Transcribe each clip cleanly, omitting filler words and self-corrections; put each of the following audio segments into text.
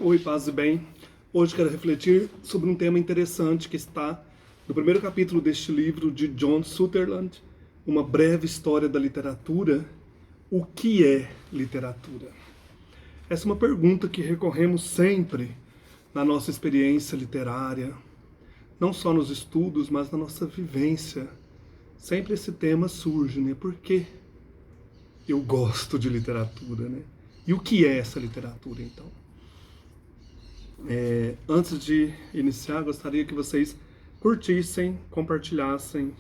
Oi, paz e bem. Hoje quero refletir sobre um tema interessante que está no primeiro capítulo deste livro de John Sutherland, Uma Breve História da Literatura. O que é literatura? Essa é uma pergunta que recorremos sempre na nossa experiência literária, não só nos estudos, mas na nossa vivência. Sempre esse tema surge, né? Por que eu gosto de literatura, né? E o que é essa literatura, então? Antes de iniciar, gostaria que vocês curtissem, compartilhassem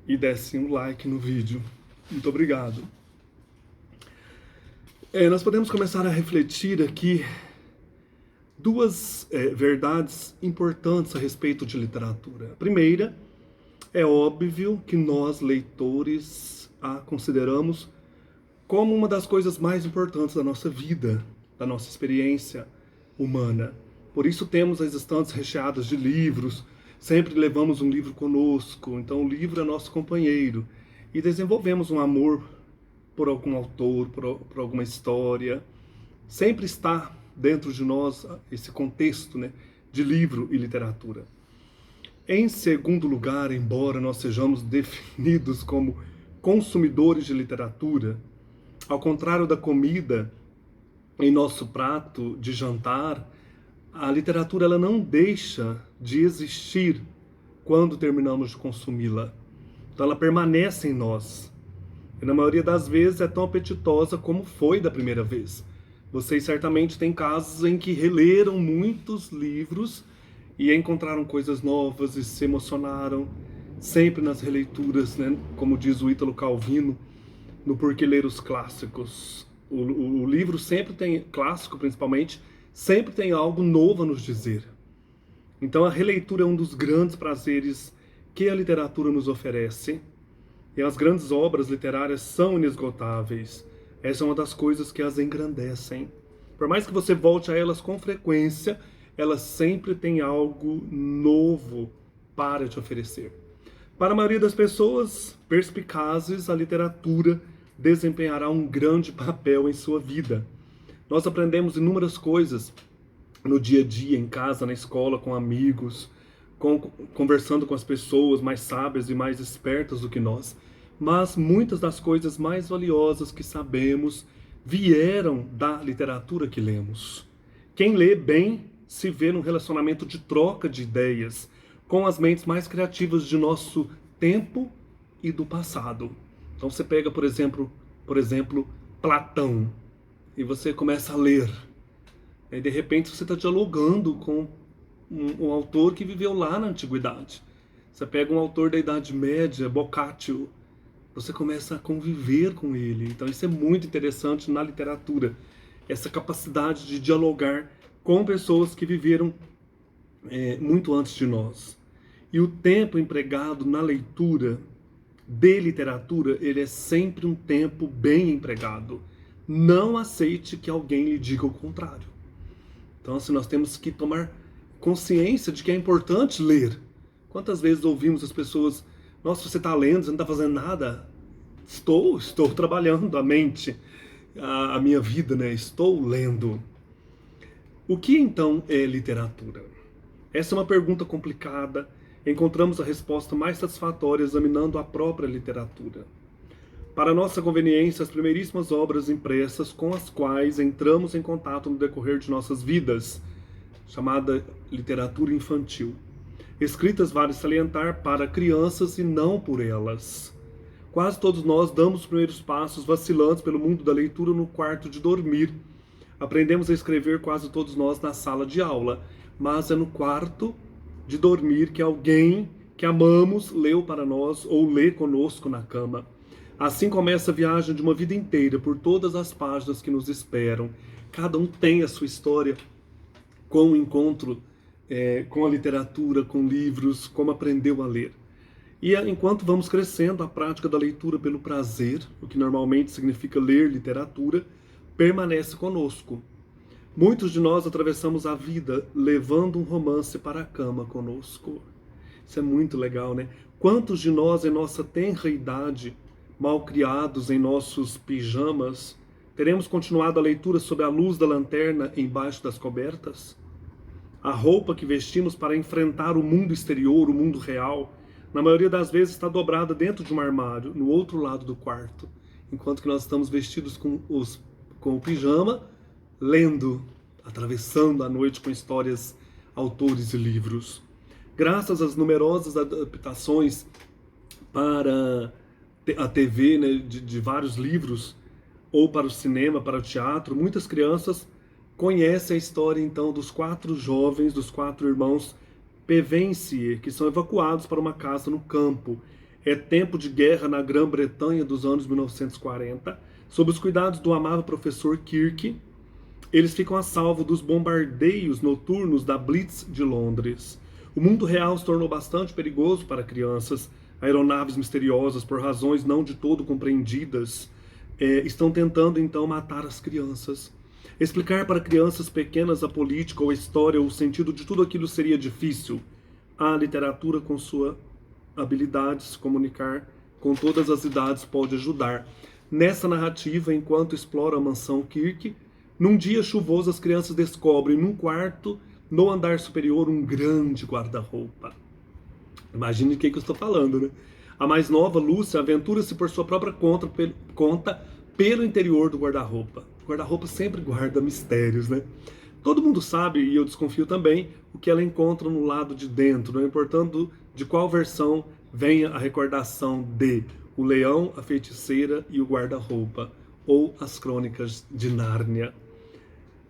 e dessem um like no vídeo. Muito obrigado. Nós podemos começar a refletir aqui duas verdades importantes a respeito de literatura. A primeira, é óbvio que nós, leitores, a consideramos como uma das coisas mais importantes da nossa vida, da nossa experiência humana. Por isso temos as estantes recheadas de livros, sempre levamos um livro conosco, então o livro é nosso companheiro, e desenvolvemos um amor por algum autor, por alguma história. Sempre está dentro de nós esse contexto, né, de livro e literatura. Em segundo lugar, embora nós sejamos definidos como consumidores de literatura, ao contrário da comida em nosso prato de jantar, a literatura ela não deixa de existir quando terminamos de consumi-la. Então ela permanece em nós. E na maioria das vezes é tão apetitosa como foi da primeira vez. Vocês certamente têm casos em que releram muitos livros e encontraram coisas novas e se emocionaram sempre nas releituras, né? Como diz o Ítalo Calvino, no Porquê Ler os Clássicos. O livro sempre tem, clássico principalmente, sempre tem algo novo a nos dizer. Então a releitura é um dos grandes prazeres que a literatura nos oferece. E as grandes obras literárias são inesgotáveis. Essa é uma das coisas que as engrandecem. Por mais que você volte a elas com frequência, elas sempre têm algo novo para te oferecer. Para a maioria das pessoas perspicazes, a literatura desempenhará um grande papel em sua vida. Nós aprendemos inúmeras coisas no dia a dia, em casa, na escola, com amigos, conversando com as pessoas mais sábias e mais espertas do que nós. Mas muitas das coisas mais valiosas que sabemos vieram da literatura que lemos. Quem lê bem se vê num relacionamento de troca de ideias com as mentes mais criativas de nosso tempo e do passado. Então você pega, por exemplo, Platão, e você começa a ler. E de repente você está dialogando com um autor que viveu lá na antiguidade. Você pega um autor da Idade Média, Boccaccio, você começa a conviver com ele. Então isso é muito interessante na literatura. Essa capacidade de dialogar com pessoas que viveram muito antes de nós. E o tempo empregado na leitura de literatura, ele é sempre um tempo bem empregado. Não aceite que alguém lhe diga o contrário. Então, assim, nós temos que tomar consciência de que é importante ler. Quantas vezes ouvimos as pessoas: nossa, você está lendo, você não está fazendo nada? Estou trabalhando a mente, a minha vida, né? Estou lendo. O que então é literatura? Essa é uma pergunta complicada. Encontramos a resposta mais satisfatória examinando a própria literatura. Para nossa conveniência, as primeiríssimas obras impressas com as quais entramos em contato no decorrer de nossas vidas, chamada literatura infantil. Escritas, vale salientar, para crianças e não por elas. Quase todos nós damos os primeiros passos vacilantes pelo mundo da leitura no quarto de dormir. Aprendemos a escrever quase todos nós na sala de aula, mas é no quarto de dormir que alguém que amamos leu para nós ou lê conosco na cama. Assim começa a viagem de uma vida inteira por todas as páginas que nos esperam. Cada um tem a sua história com o encontro com a literatura, com livros, como aprendeu a ler. E enquanto vamos crescendo, a prática da leitura pelo prazer, o que normalmente significa ler literatura, permanece conosco. Muitos de nós atravessamos a vida levando um romance para a cama conosco. Isso é muito legal, né? Quantos de nós, em nossa tenra idade, mal criados em nossos pijamas, Teremos continuado a leitura sob a luz da lanterna embaixo das cobertas? A roupa que vestimos para enfrentar o mundo exterior, o mundo real, na maioria das vezes está dobrada dentro de um armário, no outro lado do quarto, enquanto que nós estamos vestidos com o pijama, lendo, atravessando a noite com histórias, autores e livros. Graças às numerosas adaptações para a TV, né, de vários livros, ou para o cinema, para o teatro, muitas crianças conhecem a história, então, dos 4 jovens, dos 4 irmãos Pevensie, que são evacuados para uma casa no campo. É tempo de guerra na Grã-Bretanha dos anos 1940. Sob os cuidados do amável professor Kirk, eles ficam a salvo dos bombardeios noturnos da Blitz de Londres. O mundo real se tornou bastante perigoso para crianças. Aeronaves misteriosas, por razões não de todo compreendidas, estão tentando então matar as crianças. Explicar para crianças pequenas a política ou a história ou o sentido de tudo aquilo seria difícil. A literatura, com sua habilidade de se comunicar com todas as idades, pode ajudar. Nessa narrativa, enquanto explora a mansão Kirk, num dia chuvoso as crianças descobrem num quarto, no andar superior, um grande guarda-roupa. Imagine o que eu estou falando, né? A mais nova, Lúcia, aventura-se por sua própria conta pelo interior do guarda-roupa. O guarda-roupa sempre guarda mistérios, né? Todo mundo sabe, e eu desconfio também, o que ela encontra no lado de dentro, não importando de qual versão venha a recordação de O Leão, a Feiticeira e o Guarda-Roupa, ou As Crônicas de Nárnia.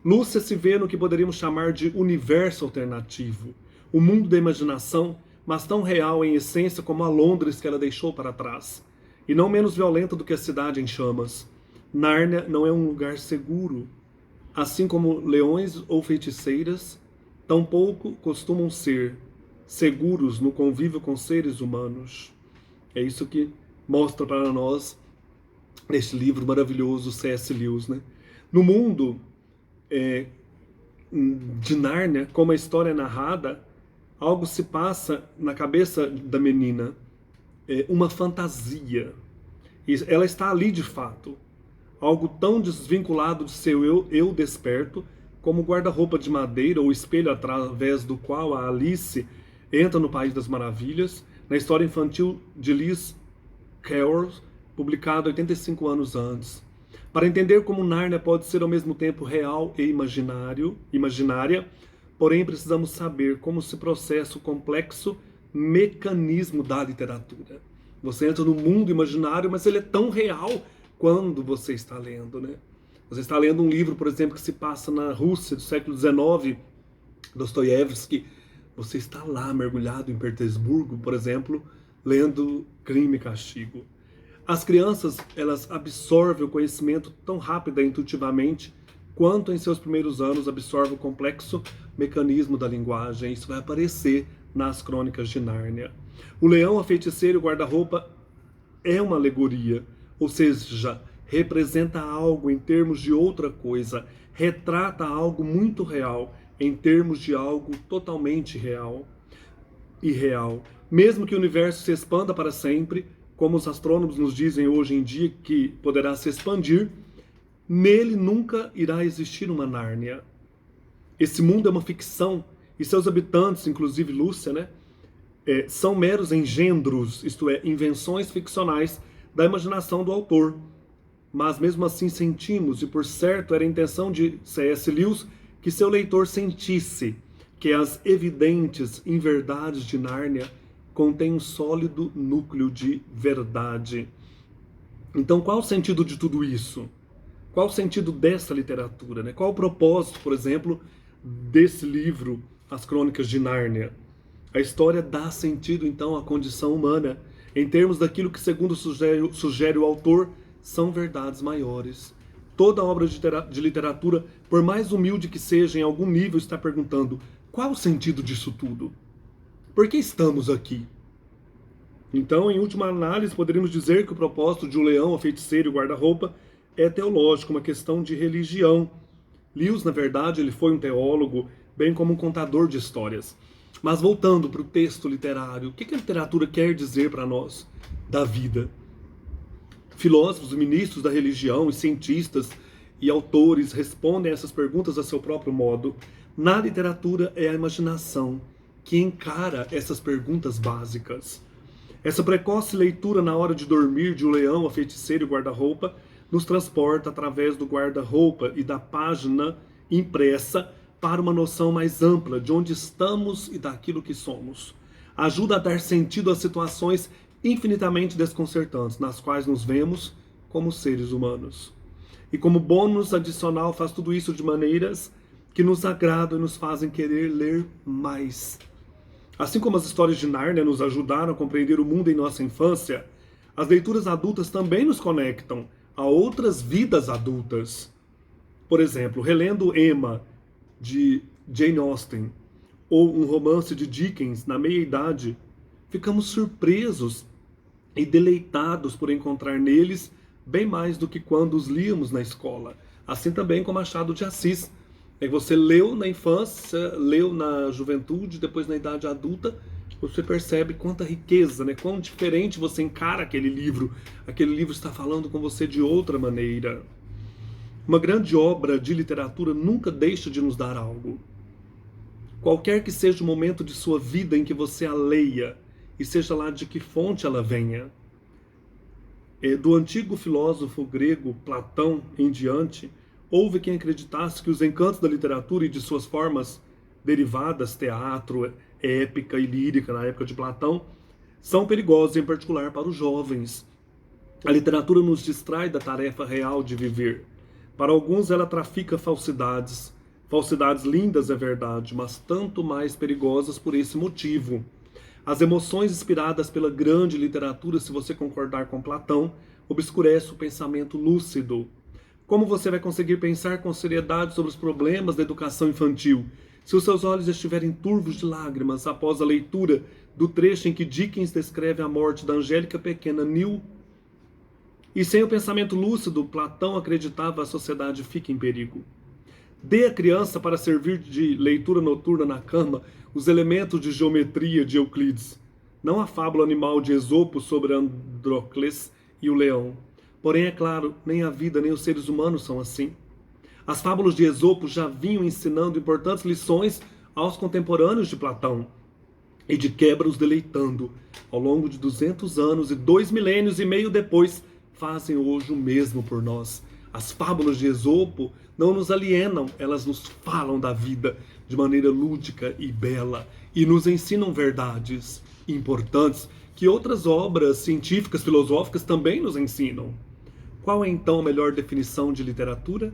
Lúcia se vê no que poderíamos chamar de universo alternativo, o mundo da imaginação, mas tão real em essência como a Londres que ela deixou para trás, e não menos violenta do que a cidade em chamas. Nárnia não é um lugar seguro, assim como leões ou feiticeiras, tampouco costumam ser seguros no convívio com seres humanos. É isso que mostra para nós este livro maravilhoso, C.S. Lewis, né? No mundo de Nárnia, como a história é narrada, algo se passa na cabeça da menina, uma fantasia. Ela está ali de fato. Algo tão desvinculado de seu eu desperto, como o guarda-roupa de madeira ou espelho através do qual a Alice entra no País das Maravilhas, na história infantil de Lewis Carroll, publicada 85 anos antes. Para entender como Nárnia pode ser ao mesmo tempo real e imaginária, porém precisamos saber como se processa o complexo mecanismo da literatura. Você entra no mundo imaginário, mas ele é tão real quando você está lendo, né? Você está lendo um livro, por exemplo, que se passa na Rússia do século XIX, Dostoiévski. Você está lá mergulhado em Petersburgo, por exemplo, lendo Crime e Castigo. As crianças, elas absorvem o conhecimento tão rápida e intuitivamente quanto em seus primeiros anos absorve o complexo mecanismo da linguagem. Isso vai aparecer nas Crônicas de Nárnia. O leão, a feiticeira e o guarda-roupa é uma alegoria, ou seja, representa algo em termos de outra coisa, retrata algo muito real em termos de algo totalmente real e real. Mesmo que o universo se expanda para sempre, como os astrônomos nos dizem hoje em dia que poderá se expandir, nele nunca irá existir uma Nárnia. Esse mundo é uma ficção e seus habitantes, inclusive Lúcia, né, são meros engendros, isto é, invenções ficcionais da imaginação do autor. Mas mesmo assim sentimos, e por certo era a intenção de C.S. Lewis, que seu leitor sentisse que as evidentes inverdades de Nárnia contêm um sólido núcleo de verdade. Então, qual o sentido de tudo isso? Qual o sentido dessa literatura, né? Qual o propósito, por exemplo, desse livro, As Crônicas de Nárnia? A história dá sentido, então, à condição humana, em termos daquilo que, segundo sugere o autor, são verdades maiores. Toda obra de literatura, por mais humilde que seja, em algum nível está perguntando: qual o sentido disso tudo? Por que estamos aqui? Então, em última análise, poderíamos dizer que o propósito de O Leão, a Feiticeira e o Guarda-Roupa é teológico, uma questão de religião. Lewis, na verdade, ele foi um teólogo, bem como um contador de histórias. Mas voltando para o texto literário, o que a literatura quer dizer para nós da vida? Filósofos, ministros da religião e cientistas e autores respondem essas perguntas a seu próprio modo. Na literatura é a imaginação que encara essas perguntas básicas. Essa precoce leitura na hora de dormir de O Leão, a Feiticeira e o Guarda-Roupa nos transporta através do guarda-roupa e da página impressa para uma noção mais ampla de onde estamos e daquilo que somos. Ajuda a dar sentido às situações infinitamente desconcertantes nas quais nos vemos como seres humanos. E como bônus adicional faz tudo isso de maneiras que nos agradam e nos fazem querer ler mais. Assim como as histórias de Nárnia nos ajudaram a compreender o mundo em nossa infância, as leituras adultas também nos conectam a outras vidas adultas. Por exemplo, relendo Emma, de Jane Austen, ou um romance de Dickens na meia-idade, ficamos surpresos e deleitados por encontrar neles bem mais do que quando os líamos na escola. Assim também com Machado de Assis. Você leu na infância, leu na juventude, depois na idade adulta, você percebe quanta riqueza, quão diferente você encara aquele livro. Aquele livro está falando com você de outra maneira. Uma grande obra de literatura nunca deixa de nos dar algo. Qualquer que seja o momento de sua vida em que você a leia, e seja lá de que fonte ela venha, do antigo filósofo grego Platão em diante, houve quem acreditasse que os encantos da literatura e de suas formas derivadas, teatro, épica e lírica na época de Platão, são perigosos, em particular para os jovens. A literatura nos distrai da tarefa real de viver. Para alguns ela trafica falsidades. Falsidades lindas, é verdade, mas tanto mais perigosas por esse motivo. As emoções inspiradas pela grande literatura, se você concordar com Platão, obscurecem o pensamento lúcido. Como você vai conseguir pensar com seriedade sobre os problemas da educação infantil se os seus olhos estiverem turvos de lágrimas após a leitura do trecho em que Dickens descreve a morte da angélica pequena Nil? E sem o pensamento lúcido, Platão acreditava a sociedade fica em perigo. Dê à criança para servir de leitura noturna na cama os elementos de geometria de Euclides, não a fábula animal de Esopo sobre Andrócles e o leão. Porém, é claro, nem a vida nem os seres humanos são assim. As fábulas de Esopo já vinham ensinando importantes lições aos contemporâneos de Platão, e de quebra os deleitando. Ao longo de 200 anos e 2 milênios e meio depois, fazem hoje o mesmo por nós. As fábulas de Esopo não nos alienam, elas nos falam da vida de maneira lúdica e bela, e nos ensinam verdades importantes que outras obras científicas, filosóficas também nos ensinam. Qual é então a melhor definição de literatura?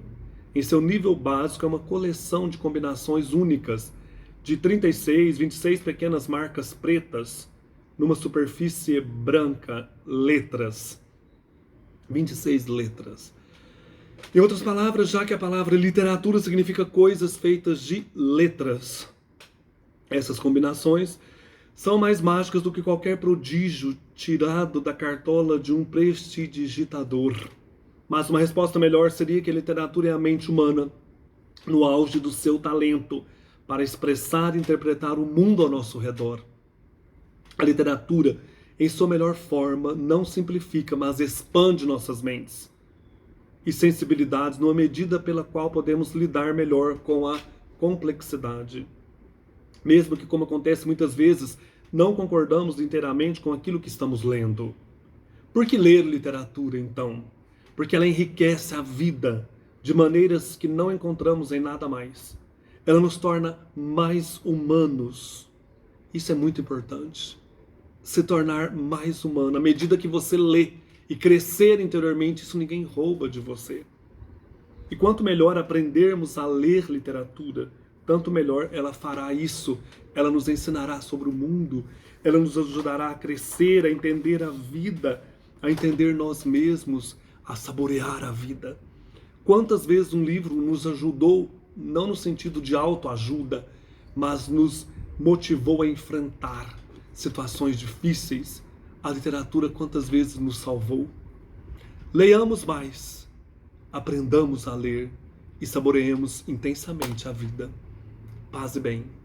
Em seu nível básico é uma coleção de combinações únicas de 36, 26 pequenas marcas pretas numa superfície branca, letras. 26 letras. Em outras palavras, já que a palavra literatura significa coisas feitas de letras, essas combinações são mais mágicas do que qualquer prodígio tirado da cartola de um prestidigitador. Mas uma resposta melhor seria que a literatura é a mente humana, no auge do seu talento, para expressar e interpretar o mundo ao nosso redor. A literatura, em sua melhor forma, não simplifica, mas expande nossas mentes e sensibilidades numa medida pela qual podemos lidar melhor com a complexidade. Mesmo que, como acontece muitas vezes, não concordamos inteiramente com aquilo que estamos lendo. Por que ler literatura, então? Porque ela enriquece a vida de maneiras que não encontramos em nada mais. Ela nos torna mais humanos. Isso é muito importante. Se tornar mais humano. À medida que você lê e crescer interiormente, isso ninguém rouba de você. E quanto melhor aprendermos a ler literatura, tanto melhor ela fará isso. Ela nos ensinará sobre o mundo, ela nos ajudará a crescer, a entender a vida, a entender nós mesmos, a saborear a vida. Quantas vezes um livro nos ajudou, não no sentido de autoajuda, mas nos motivou a enfrentar situações difíceis? A literatura quantas vezes nos salvou? Leiamos mais, aprendamos a ler e saboreemos intensamente a vida. Paz e bem.